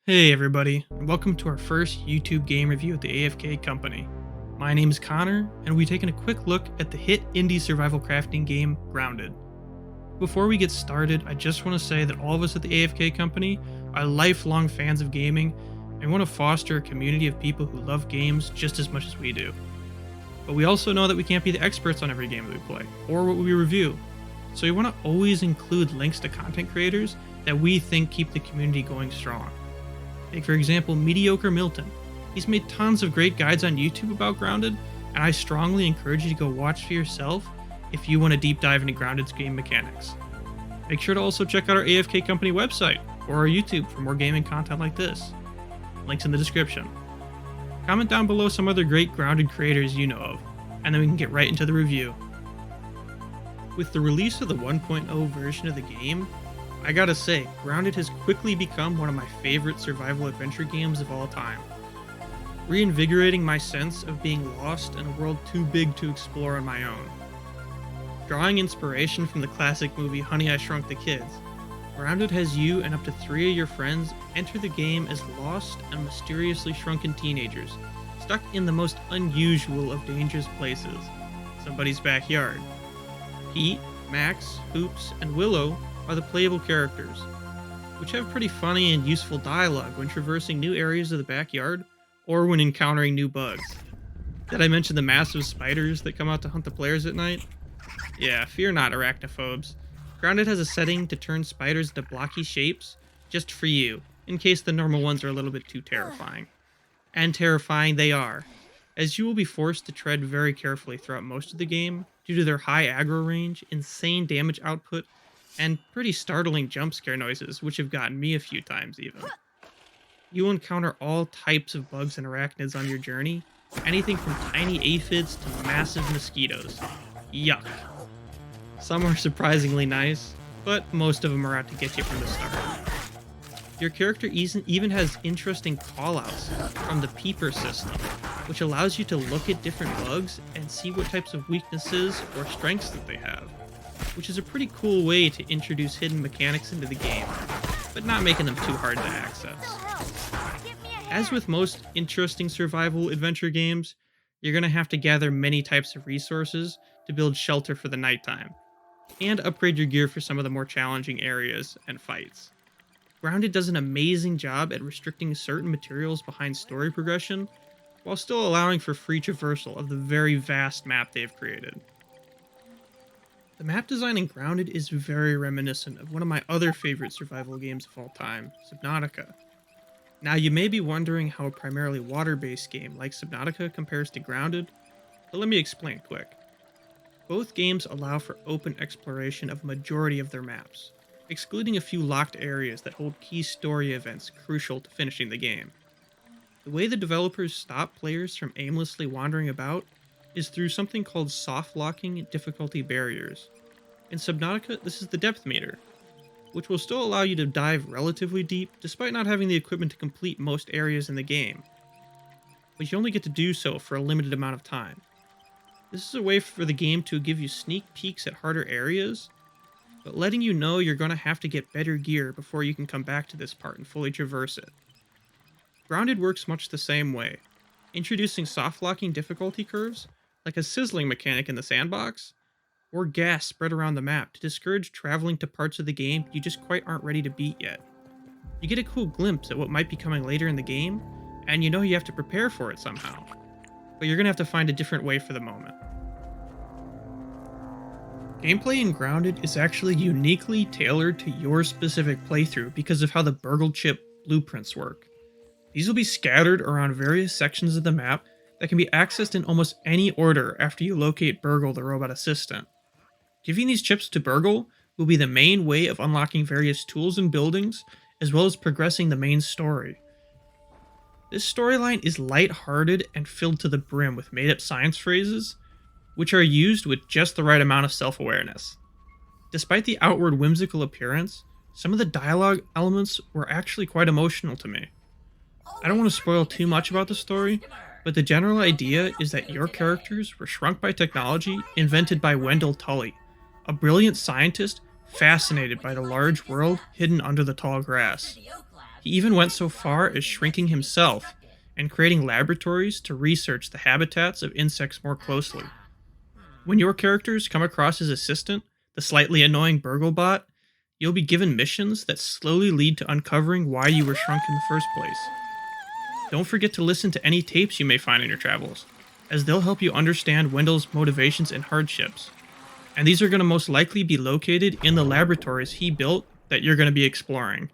Hey everybody, and welcome to our first YouTube game review at the AFK Company. My name is Connor, and we're taking a quick look at the hit indie survival crafting game, Grounded. Before we get started, I just want to say that all of us at the AFK Company are lifelong fans of gaming, and want to foster a community of people who love games just as much as we do. But we also know that we can't be the experts on every game that we play, or what we review, so we want to always include links to content creators that we think keep the community going strong. Take for example Mediocre Milton. He's made tons of great guides on YouTube about Grounded, and I strongly encourage you to go watch for yourself if you want to deep dive into Grounded's game mechanics. Make sure to also check out our AFK Company website or our YouTube for more gaming content like this. Links in the description. Comment down below some other great Grounded creators you know of, and then we can get right into the review. With the release of the 1.0 version of the game, I gotta say, Grounded has quickly become one of my favorite survival adventure games of all time, reinvigorating my sense of being lost in a world too big to explore on my own. Drawing inspiration from the classic movie Honey, I Shrunk the Kids, Grounded has you and up to 3 of your friends enter the game as lost and mysteriously shrunken teenagers, stuck in the most unusual of dangerous places, somebody's backyard. Pete, Max, Hoops, and Willow are the playable characters, which have pretty funny and useful dialogue when traversing new areas of the backyard or when encountering new bugs. Did I mention the massive spiders that come out to hunt the players at night? Yeah, fear not, arachnophobes. Grounded has a setting to turn spiders into blocky shapes just for you, in case the normal ones are a little bit too terrifying. And terrifying they are, as you will be forced to tread very carefully throughout most of the game due to their high aggro range, insane damage output, and pretty startling jump scare noises, which have gotten me a few times even. You will encounter all types of bugs and arachnids on your journey, anything from tiny aphids to massive mosquitoes. Yuck. Some are surprisingly nice, but most of them are out to get you from the start. Your character even has interesting callouts from the peeper system, which allows you to look at different bugs and see what types of weaknesses or strengths that they have, which is a pretty cool way to introduce hidden mechanics into the game, but not making them too hard to access. As with most interesting survival adventure games, you're going to have to gather many types of resources to build shelter for the nighttime, and upgrade your gear for some of the more challenging areas and fights. Grounded does an amazing job at restricting certain materials behind story progression, while still allowing for free traversal of the very vast map they've created. The map design in Grounded is very reminiscent of one of my other favorite survival games of all time, Subnautica. Now you may be wondering how a primarily water-based game like Subnautica compares to Grounded, but let me explain quick. Both games allow for open exploration of a majority of their maps, excluding a few locked areas that hold key story events crucial to finishing the game. The way the developers stop players from aimlessly wandering about is through something called soft-locking difficulty barriers. In Subnautica, this is the depth meter, which will still allow you to dive relatively deep despite not having the equipment to complete most areas in the game. But you only get to do so for a limited amount of time. This is a way for the game to give you sneak peeks at harder areas, but letting you know you're going to have to get better gear before you can come back to this part and fully traverse it. Grounded works much the same way, introducing soft-locking difficulty curves, like a sizzling mechanic in the sandbox, or gas spread around the map to discourage traveling to parts of the game you just quite aren't ready to beat yet. You get a cool glimpse at what might be coming later in the game, and you know you have to prepare for it somehow, but you're going to have to find a different way for the moment. Gameplay in Grounded is actually uniquely tailored to your specific playthrough because of how the Burgle Chip blueprints work. These will be scattered around various sections of the map that can be accessed in almost any order after you locate Burgle the robot assistant. Giving these chips to Burgle will be the main way of unlocking various tools and buildings, as well as progressing the main story. This storyline is light-hearted and filled to the brim with made-up science phrases, which are used with just the right amount of self-awareness. Despite the outward whimsical appearance, some of the dialogue elements were actually quite emotional to me. I don't want to spoil too much about the story, but the general idea is that your characters were shrunk by technology invented by Wendell Tully, a brilliant scientist fascinated by the large world hidden under the tall grass. He even went so far as shrinking himself and creating laboratories to research the habitats of insects more closely. When your characters come across his assistant, the slightly annoying Burglebot, you'll be given missions that slowly lead to uncovering why you were shrunk in the first place. Don't forget to listen to any tapes you may find in your travels, as they'll help you understand Wendell's motivations and hardships. And these are going to most likely be located in the laboratories he built that you're going to be exploring.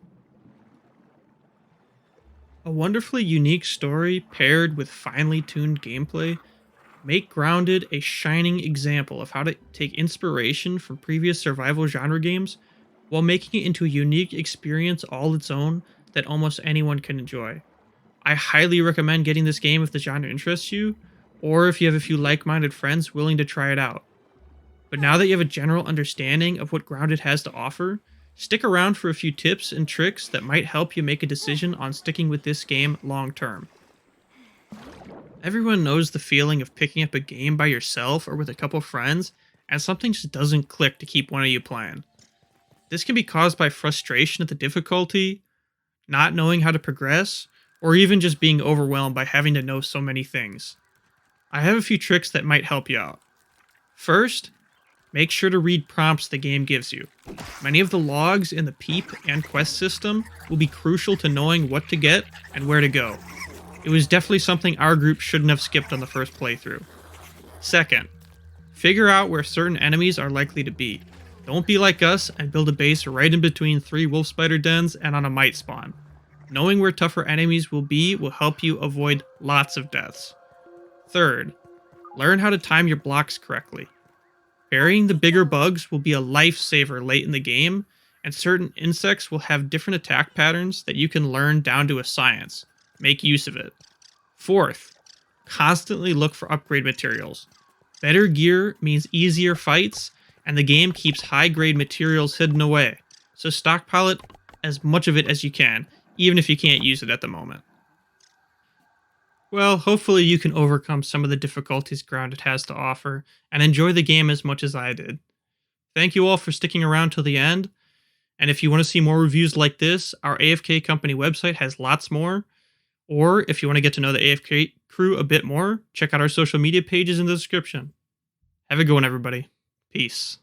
A wonderfully unique story paired with finely tuned gameplay make Grounded a shining example of how to take inspiration from previous survival genre games while making it into a unique experience all its own that almost anyone can enjoy. I highly recommend getting this game if the genre interests you, or if you have a few like-minded friends willing to try it out. But now that you have a general understanding of what Grounded has to offer, stick around for a few tips and tricks that might help you make a decision on sticking with this game long term. Everyone knows the feeling of picking up a game by yourself or with a couple friends and something just doesn't click to keep one of you playing. This can be caused by frustration at the difficulty, not knowing how to progress, or even just being overwhelmed by having to know so many things. I have a few tricks that might help you out. First, make sure to read prompts the game gives you. Many of the logs in the Peep and Quest system will be crucial to knowing what to get and where to go. It was definitely something our group shouldn't have skipped on the first playthrough. Second, figure out where certain enemies are likely to be. Don't be like us and build a base right in between 3 wolf spider dens and on a mite spawn. Knowing where tougher enemies will be will help you avoid lots of deaths. Third, learn how to time your blocks correctly. Burying the bigger bugs will be a lifesaver late in the game, and certain insects will have different attack patterns that you can learn down to a science. Make use of it. Fourth, constantly look for upgrade materials. Better gear means easier fights, and the game keeps high-grade materials hidden away, so stockpile it as much of it as you can, even if you can't use it at the moment. Well, hopefully you can overcome some of the difficulties Grounded has to offer, and enjoy the game as much as I did. Thank you all for sticking around till the end, and if you want to see more reviews like this, our AFK Company website has lots more. Or if you want to get to know the AFK crew a bit more, check out our social media pages in the description. Have a good one, everybody. Peace.